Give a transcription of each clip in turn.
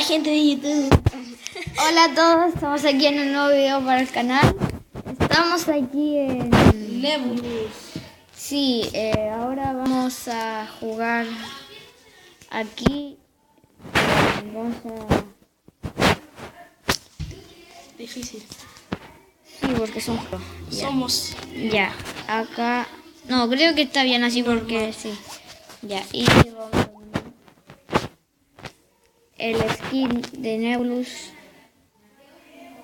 gente de YouTube. Hola a todos, estamos aquí en un nuevo video para el canal. Estamos aquí en Nebulus. Sí, ahora vamos a jugar aquí. Vamos a... Difícil. Sí, porque somos... Somos. Ya, acá... No, creo que está bien así porque sí. Ya, y vamos a poner el skin de Nebulus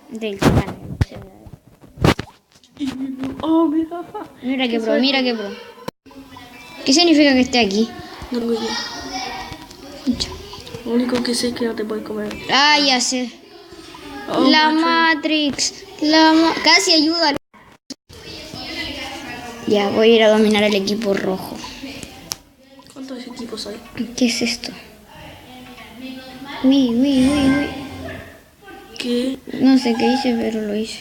del canal. Oh, mira. Mira que pro, mira que pro. ¿Qué significa que esté aquí? No tengo idea. Lo único que sé es que no te puedes comer. Ah, ya sé. Oh, La Matrix. Matrix. Casi ayuda. Ya, voy a ir a dominar el equipo rojo. ¿Cuántos equipos hay? ¿Qué es esto? Uy. ¿Qué? No sé qué hice, pero lo hice.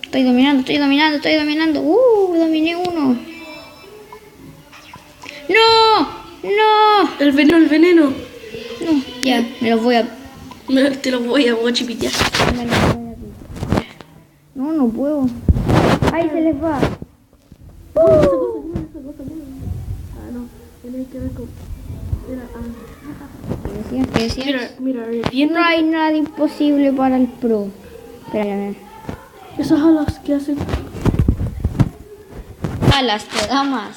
Estoy dominando. Dominé uno. ¡No! El veneno. No, ya, me lo voy a... Te lo voy a guachipitear. No puedo. Ahí se les va. Ah, no. Tienes que ver con... ¿Qué decías? Mira, No hay nada imposible para el pro. Espera. esas alas que hacen. Alas, te da más.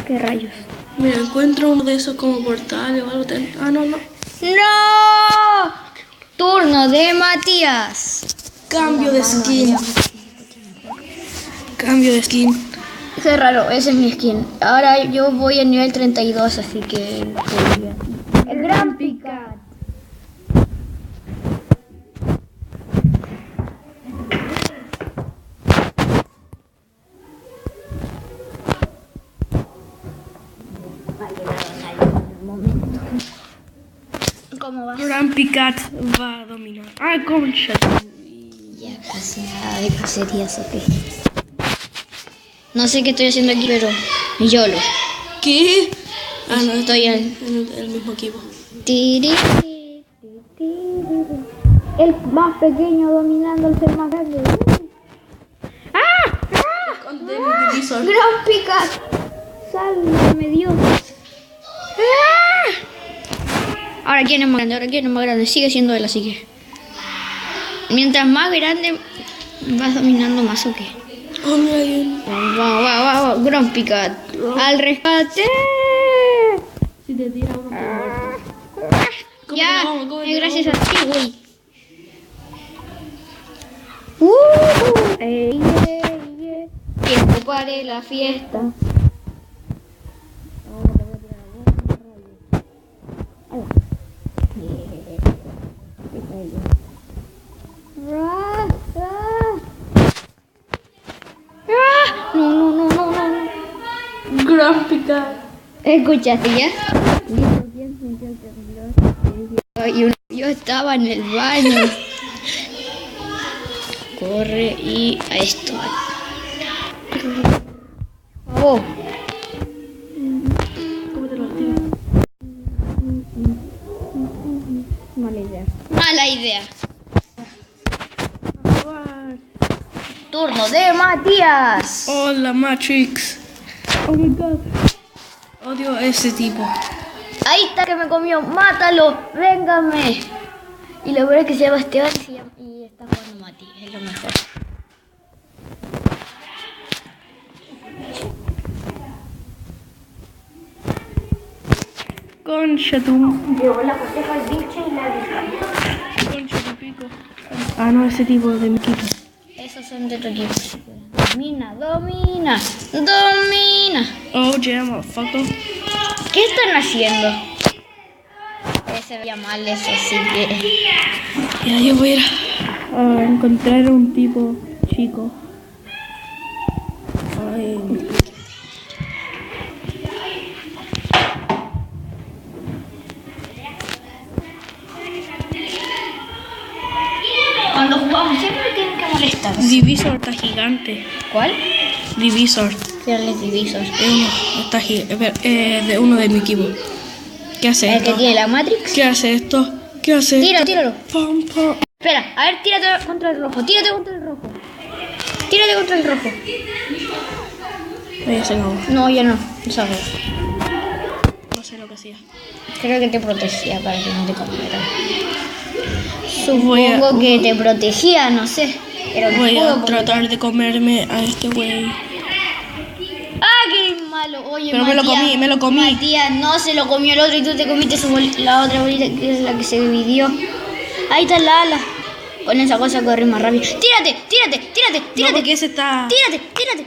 ¿Qué rayos? Mira, encuentro uno de esos como portales o algo. No. ¡No! Turno de Matías. Cambio de skin. Cambio de skin. Qué raro, ese es mi skin. Ahora yo voy a nivel 32, así que... El Gran Picat. ¿Cómo va? Gran Picat va a dominar. Ah, concha. Ya casi nada de cacerías, ok. No sé qué estoy haciendo aquí, pero YOLO. ¿Qué? Ah, no, Estoy en el mismo equipo. El más pequeño dominando al ser más grande. De mi divisor. ¡Gran Picat! ¡Sálvame, Dios! Ahora, ¿quién es más grande? Sigue siendo él, así que... Mientras más grande, vas dominando más, ¿o qué? Oh, mira, hay Va, Gran Picat. ¡Al rescate! Si te tira uno por Ya, cómetelo, gracias a ti, güey. Tiempo para la fiesta. No. Gran Picat. ¿Escuchaste ya? Yo estaba en el baño. Corre y a esto. Oh. Cómetelo al tiro. Mala idea. Turno de Matías. Hola, Matrix. Oh my god. Odio a ese tipo. Ahí está que me comió. Mátalo. Véngame. Y lo peor es que se llama Esteban y está jugando Mati. Es lo mejor. Concha tu. Llegó la coteja al bicho y la dejó. Concha tu pico. Ah, no, ese tipo de mi equipo. Esos son de tu equipo. Domina. Oh, yeah, motherfucker. ¿Qué están haciendo? Se veía mal eso, así que... Ya, yo voy a ir a encontrar a un tipo chico. Ay. Cuando jugamos siempre tienen que molestar. Divisor está gigante. ¿Cuál? Divisor. ¿Qué es Divisor? De uno de mi equipo. ¿Qué hace El que esto? tiene la Matrix. ¿Qué hace esto? ¿Qué hace esto? Tíralo. Pam, pam. Espera, a ver, tírate contra el rojo. Tírate contra el rojo. Tírate contra el rojo. Ya se acabó. No, ya no. No sabes. No sé lo que hacía. Creo que te protegía para que no te comieran. Voy a- Supongo que te protegía, no sé. Pero no Voy puedo a porque- tratar de comerme a este güey. ¡Ah, qué malo! Oye, Pero me lo comí, me lo comí. Matías, no se lo comió el otro y tú te comiste la otra bolita que es la que se dividió. Ahí está la ala. Con esa cosa corre más rápido. ¡Tírate! ¡Tírate! ¡Tírate! No, ¡Tírate! porque ese está... ¡Tírate! ¡Tírate!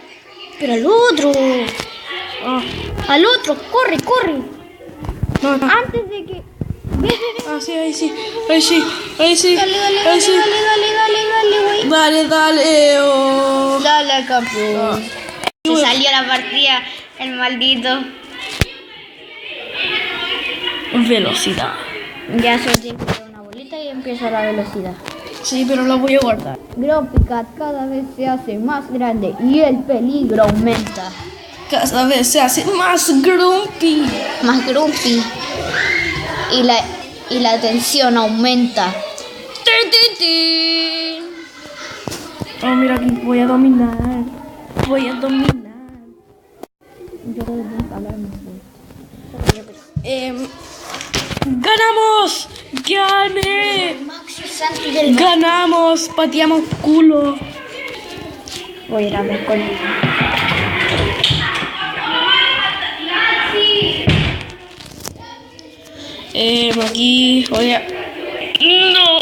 Pero al otro. Ah, Al otro. ¡Corre! ¡Corre! no, no. Antes de que... Ve, ve, ve. Ah, sí, ahí sí. Ahí sí. Ahí sí. Dale, dale, Ahí dale, sí. dale, dale, dale, güey. Dale, dale. Oh. Dale al campeón. Ah. Se salió la partida, el maldito. Velocidad. Ya solo tiene que dar una bolita y empieza la velocidad. Sí, pero la voy a guardar. Grumpycat cada vez se hace más grande y el peligro aumenta. Cada vez se hace más grumpy. Más grumpy. Y la tensión aumenta. ¡Tin, tin, tin! Oh, mira aquí. Voy a dominar. Voy a dominar. Yo creo que tengo que hablar más ¡Ganamos! ¡Gané! Maxi Santi del ¡Ganamos! Pateamos culo. Voy a ir a ver con él. Aquí voy a... ¡No!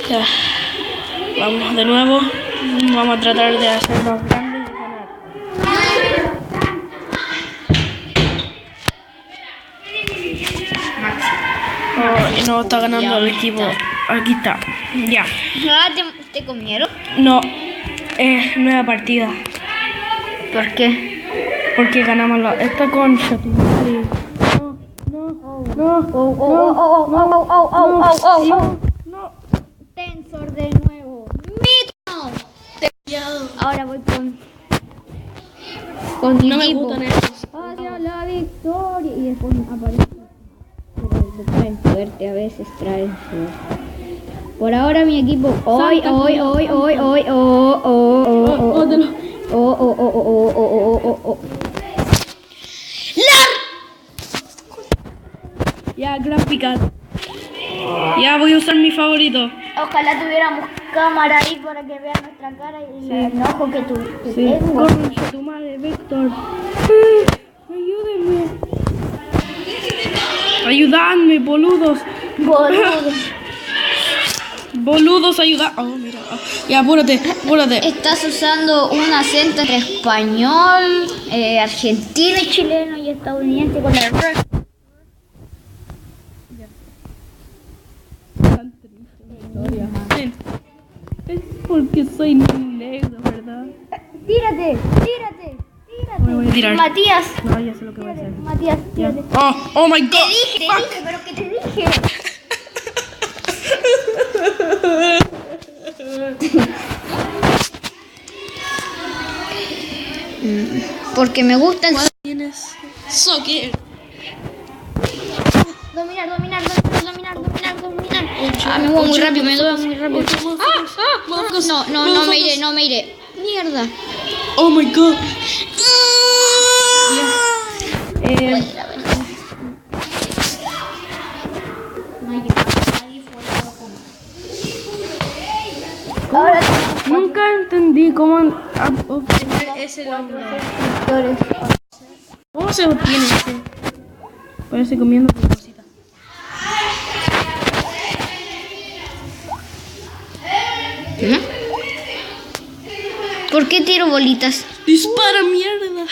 Ya. Vamos de nuevo. Vamos a tratar de hacernos grandes y ganar. Oh, y no está ganando el equipo. Aquí está. Ya. Ah, ¿te comieron? No. Nueva partida. ¿Por qué? Porque ganamos la... Esta concha. Tu madre. No. No. Tensor de nuevo. ¡Mito! Ahora voy con mi No me equipo. gustan estos. Hacia la victoria. Y después aparece. Pero traen suerte, a veces traen suerte. Por ahora mi equipo. Hoy. Ya, Grumpycat. Ya voy a usar mi favorito. Ojalá tuviéramos cámara ahí para que vean nuestra cara y el enojo que tengo. Concha tu madre, Víctor. Ayúdenme. Ayudadme, boludos. Boludo. Boludos, ayuda. Oh, mira. Oh. Ya, apúrate. Estás usando un acento entre español, argentino, chileno y estadounidense con el R. Es porque soy negro, ¿verdad? Tírate. Me voy a tirar. Matías. No, ya sé lo que voy a hacer. Matías, Ya. tírate. Oh my god. Te dije, pero que te dije. Porque me gustan Tienes soccer. dominar. Ah, me muevo muy rápido, me muevo muy rápido. No me iré. Mierda. Oh my god. Ahora Nunca entendí cómo obtener ese logro. ¿Cómo se obtiene ese? Parece comiendo por cosita. ¿Por qué tiro bolitas? ¡Dispara, mierda!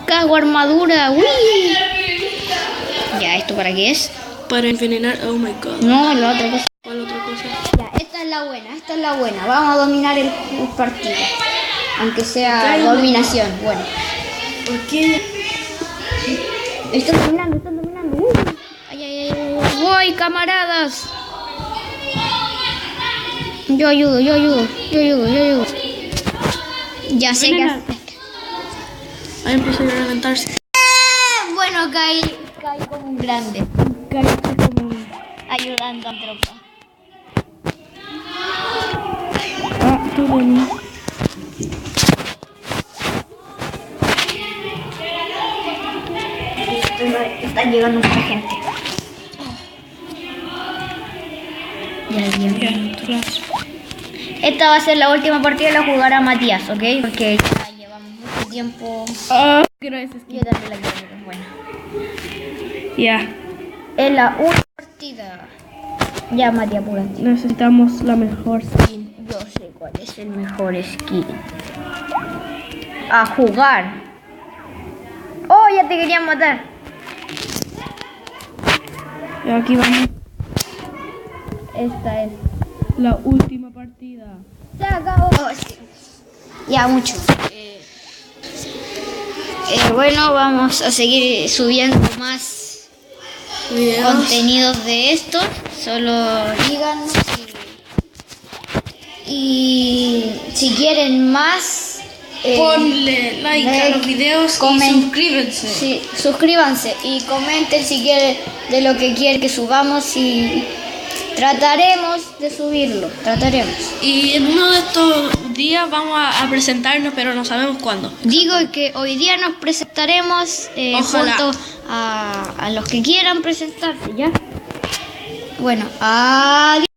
Cago armadura. Uy. Ya, ¿esto para qué es? Para envenenar. Oh my god. No, la otra cosa. ¿Cuál otra cosa? Ya, esta es la buena. Vamos a dominar el partido. Aunque sea dominación. Bueno. ¿Por qué? Están dominando. Ay. Voy, camaradas. Yo ayudo. Ya sé que... Ahí empieza a reventarse. Bueno, caí como un grande. Caíste como un... Ayudando a tropa. Ah, tú de mí. Está llegando mucha gente. Ya. Ya, tú las... Esta va a ser la última partida y la jugará Matías, ¿ok? Porque ya llevamos mucho tiempo. Ah, gracias. Yo también la quiero, pero bueno. Ya, Es la última partida. Ya, Matías, apúrate. necesitamos la mejor skin. Yo sé cuál es el mejor skin. A jugar. Oh, ya te querían matar. Y aquí vamos. Esta es. La última partida. Se acabó. Oh, sí. Ya, mucho. Bueno, vamos a seguir subiendo más contenidos de estos. Solo díganos y si quieren más, Ponle like a los videos y suscríbanse. Sí, suscríbanse y comenten si quieren de lo que quieren que subamos y trataremos de subirlo. Trataremos. Y en uno de estos días vamos a presentarnos, pero no sabemos cuándo. Digo que hoy día nos presentaremos Ojalá. junto a los que quieran presentarse, ¿ya? Bueno, adiós.